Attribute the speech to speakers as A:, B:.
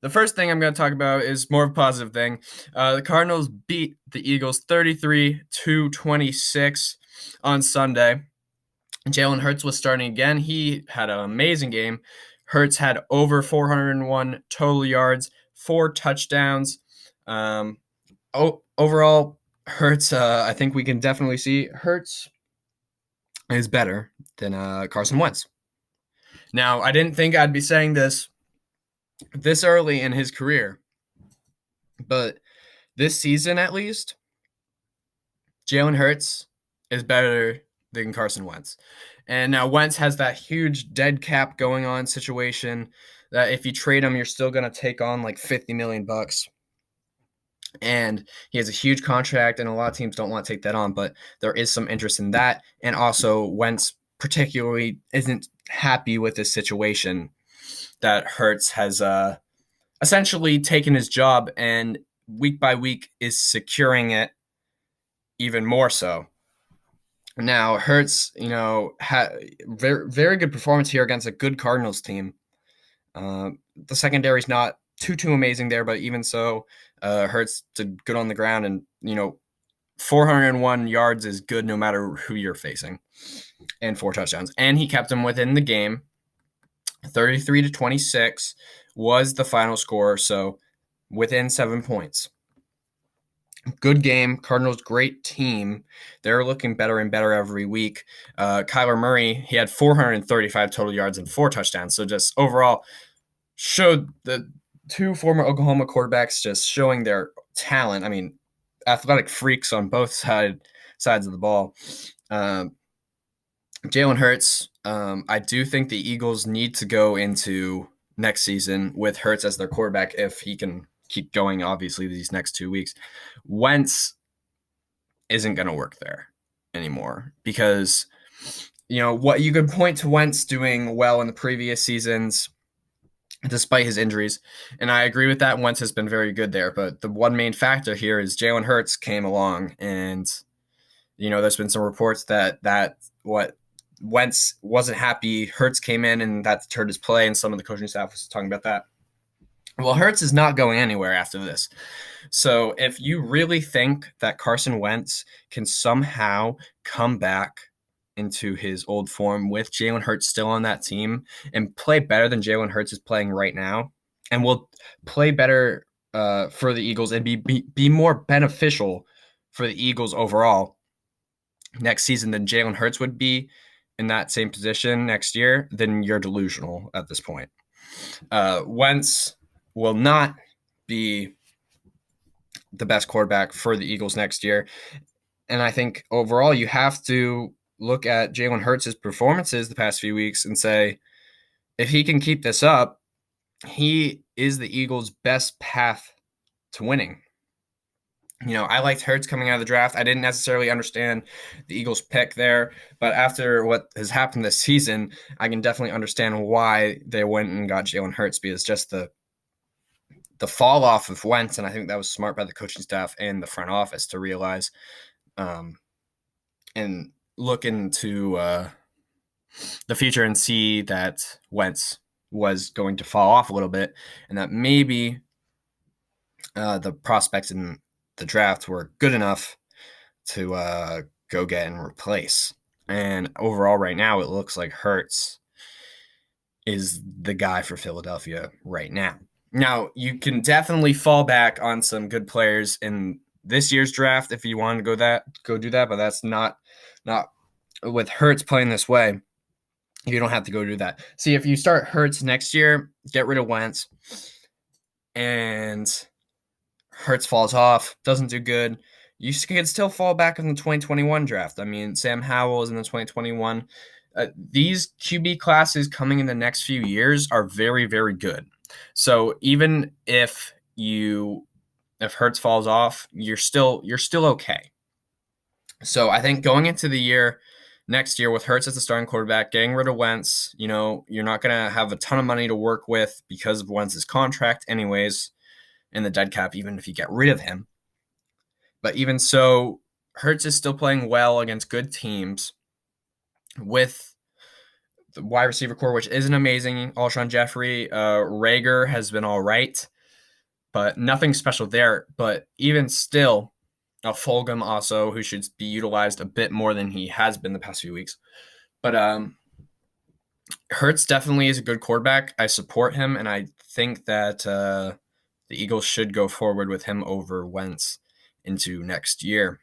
A: The first thing I'm going to talk about is more of a positive thing. The Cardinals beat the Eagles 33-26 on Sunday. Jalen Hurts was starting again. He had an amazing game. Hurts had over 401 total yards, 4 touchdowns. Overall, Hurts, I think we can definitely see Hurts is better than Carson Wentz. Now, I didn't think I'd be saying this early in his career, but this season at least, Jalen Hurts is better than Carson Wentz. And now Wentz has that huge dead cap going on situation that if you trade him, you're still going to take on like 50 million bucks. And he has a huge contract, and a lot of teams don't want to take that on, but there is some interest in that. And also, Wentz particularly isn't happy with this situation that Hurts has essentially taken his job and week by week is securing it even more so. Now, Hurts, had very, very good performance here against a good Cardinals team. The secondary is not too amazing there, but even so, Hurts did good on the ground, and 401 yards is good no matter who you're facing, and 4 touchdowns. And he kept them within the game. 33-26 was the final score, so within 7 points. Good game. Cardinals, great team. They're looking better and better every week. Kyler Murray, he had 435 total yards and 4 touchdowns. So just overall showed the 2 former Oklahoma quarterbacks just showing their talent. I mean, athletic freaks on both sides of the ball. Jalen Hurts, I do think the Eagles need to go into next season with Hurts as their quarterback if he can keep going, obviously, these next 2 weeks. Wentz isn't going to work there anymore because, what you could point to Wentz doing well in the previous seasons despite his injuries, and I agree with that. Wentz has been very good there, but the one main factor here is Jalen Hurts came along, and, there's been some reports that what Wentz wasn't happy. Hurts came in, and that deterred his play, and some of the coaching staff was talking about that. Well, Hurts is not going anywhere after this. So if you really think that Carson Wentz can somehow come back into his old form with Jalen Hurts still on that team and play better than Jalen Hurts is playing right now, and will play better for the Eagles and be more beneficial for the Eagles overall next season than Jalen Hurts would be in that same position next year, then you're delusional at this point. Wentz will not be the best quarterback for the Eagles next year. And I think overall you have to look at Jalen Hurts' performances the past few weeks and say, if he can keep this up, he is the Eagles' best path to winning. I liked Hurts coming out of the draft. I didn't necessarily understand the Eagles' pick there, but after what has happened this season, I can definitely understand why they went and got Jalen Hurts, because just the fall off of Wentz, and I think that was smart by the coaching staff and the front office to realize and look into the future and see that Wentz was going to fall off a little bit, and that maybe the prospects in the draft were good enough to go get and replace. And overall, right now, it looks like Hurts is the guy for Philadelphia right now. Now, you can definitely fall back on some good players in this year's draft if you want to go do that, but that's not with Hurts playing this way. You don't have to go do that. See, if you start Hurts next year, get rid of Wentz, and Hurts falls off, doesn't do good, you can still fall back in the 2021 draft. I mean, Sam Howell is in the 2021. These QB classes coming in the next few years are very, very good. So even if Hurts falls off, you're still okay. So I think going into the year next year with Hurts as the starting quarterback, getting rid of Wentz, you're not going to have a ton of money to work with because of Wentz's contract anyways, and the dead cap, even if you get rid of him. But even so, Hurts is still playing well against good teams with the wide receiver core, which isn't amazing. Alshon Jeffrey, Rager has been all right, but nothing special there. But even still, a Fulgham also, who should be utilized a bit more than he has been the past few weeks. But Hurts definitely is a good quarterback. I support him, and I think that the Eagles should go forward with him over Wentz into next year.